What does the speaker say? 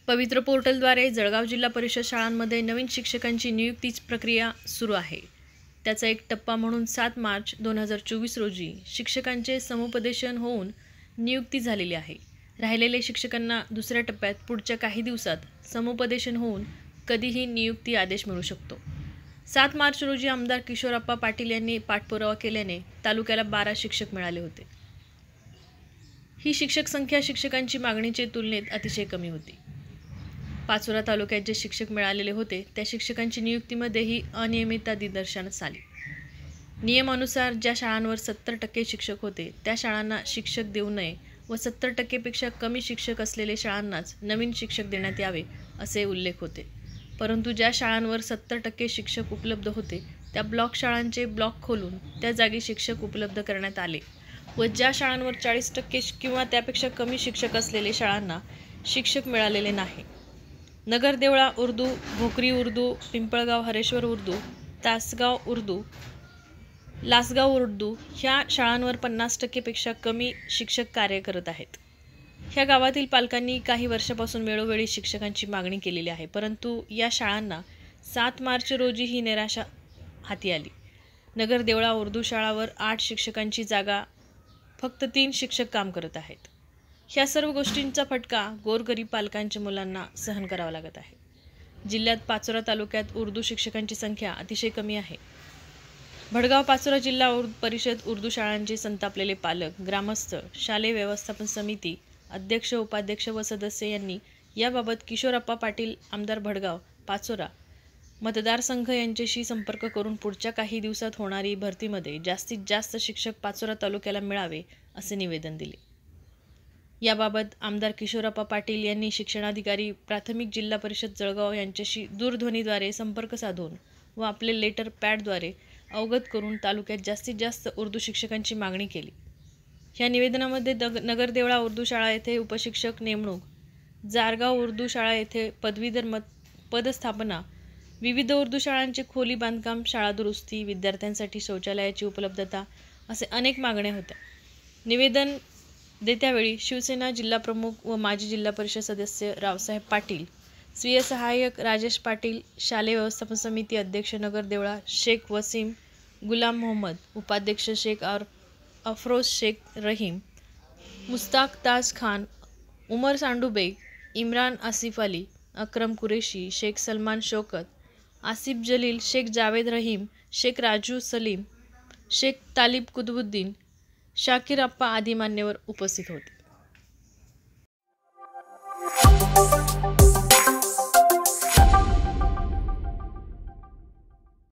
पवित्र पोर्टलद्वारे जळगाव जिल्हा परिषद शाळांमध्ये नवीन शिक्षकांची नियुक्ती प्रक्रिया सुरू आहे। त्याचा एक टप्पा म्हणून 7 मार्च 2024 रोजी शिक्षकांचे समुपदेशन होऊन नियुक्ती झालेली आहे। राहिलेले शिक्षकांना दुसऱ्या टप्प्यात पुढच्या काही दिवसात समुपदेशन होऊन कधीही नियुक्ती आदेश मिळू शकतो। 7 मार्च रोजी आमदार किशोरप्पा पाटील यांनी पाठपुरावा केल्याने तालुक्याला 12 शिक्षक मिळाले होते। ही शिक्षक संख्या शिक्षकांची मागणीच्या तुलनेत अतिशय कमी होती। पाचोरा तालुक्यात जे शिक्षक मिळालेले होते त्या शिक्षकांची नियुक्तीमध्येही अनियमितता निदर्शनास आली। नियमानुसार ज्या शाळांवर 70% शिक्षक होते त्या शाळांना शिक्षक देऊ नये व 70% पेक्षा कमी शिक्षक असलेल्या शाळांनाच नवीन शिक्षक देण्यात यावे असे उल्लेख होते। परंतु ज्या शाळांवर 70% शिक्षक उपलब्ध होते त्या ब्लॉक शाळांचे ब्लॉक खोलून त्या जागी शिक्षक उपलब्ध करण्यात आले व ज्या शाळांवर 40% किंवा त्यापेक्षा कमी शिक्षक असलेल्या शाळांना शिक्षक मिळालेले नाही। नगर देवळा उर्दू, भोकरी उर्दू, पिंपळगाव हरेश्वर उर्दू, तासगाव उर्दू, लासगाव उर्दू ह्या शाळांवर 50% पेक्षा कमी शिक्षक कार्य करत आहेत। ह्या गावातील पालकांनी काही वर्षापासून वेळोवेळी शिक्षकांची मागणी केलेली आहे, परंतु या शाळांना 7 मार्च रोजी ही निराशा हाती आली। नगर देवळा उर्दू शाळावर 8 शिक्षकांची जागा फक्त 3 शिक्षक काम करत आहेत। ह्या सर्व गोष्टींचा फटका गोरगरीब पालकांच्या मुलांना सहन करावा लागत आहे। जिल्ह्यात पाचोरा तालुक्यात उर्दू शिक्षकांची संख्या अतिशय कमी आहे। भडगाव पाचोरा जिल्हा परिषद उर्दू शाळांचे संतापलेले पालक, ग्रामस्थ, शालेय व्यवस्थापन समिती अध्यक्ष, उपाध्यक्ष व सदस्य यांनी याबाबत किशोरप्पा पाटील, आमदार भडगाव पाचोरा मतदारसंघ यांच्याशी संपर्क करून पुढच्या काही दिवसात होणारी भरतीमध्ये जास्तीत जास्त शिक्षक पाचोरा तालुक्याला मिळावे असे निवेदन दिले। याबाबत आमदार किशोरप्पा पाटील यांनी शिक्षणाधिकारी प्राथमिक जिल्हा परिषद जळगाव यांच्याशी दूरध्वनीद्वारे संपर्क साधून व आपले लेटर पॅडद्वारे अवगत करून तालुक्यात जास्तीत जास्त उर्दू शिक्षकांची मागणी केली। ह्या निवेदनामध्ये नगर देवळा उर्दू शाळा येथे उपशिक्षक नेमणूक, जारगाव उर्दू शाळा येथे पदवीधर पदस्थापना, विविध उर्दू शाळांचे खोली बांधकाम, शाळा दुरुस्ती, विद्यार्थ्यांसाठी शौचालयाची उपलब्धता असे अनेक मागण्या होत्या। निवेदन देत्यावेळी शिवसेना जिल्हाप्रमुख व माजी जिल्हा परिषद सदस्य रावसाहेब पाटील, स्वीय सहाय्यक राजेश पाटील, शालेय व्यवस्थापन समिती अध्यक्ष नगर देवळा शेख वसीम गुलाम मोहम्मद, उपाध्यक्ष शेख अफरोज शेख रहीम, मुस्ताक ताज खान, उमर सांडू बेग, इम्रान आसिफ अली, अक्रम कुरेशी, शेख सलमान शौकत, आसिफ जलील, शेख जावेद रहीम, शेख राजू सलीम, शेख तालिब कुतुबुद्दीन, शाकीर अप्पा आदी मान्यवर उपस्थित होते।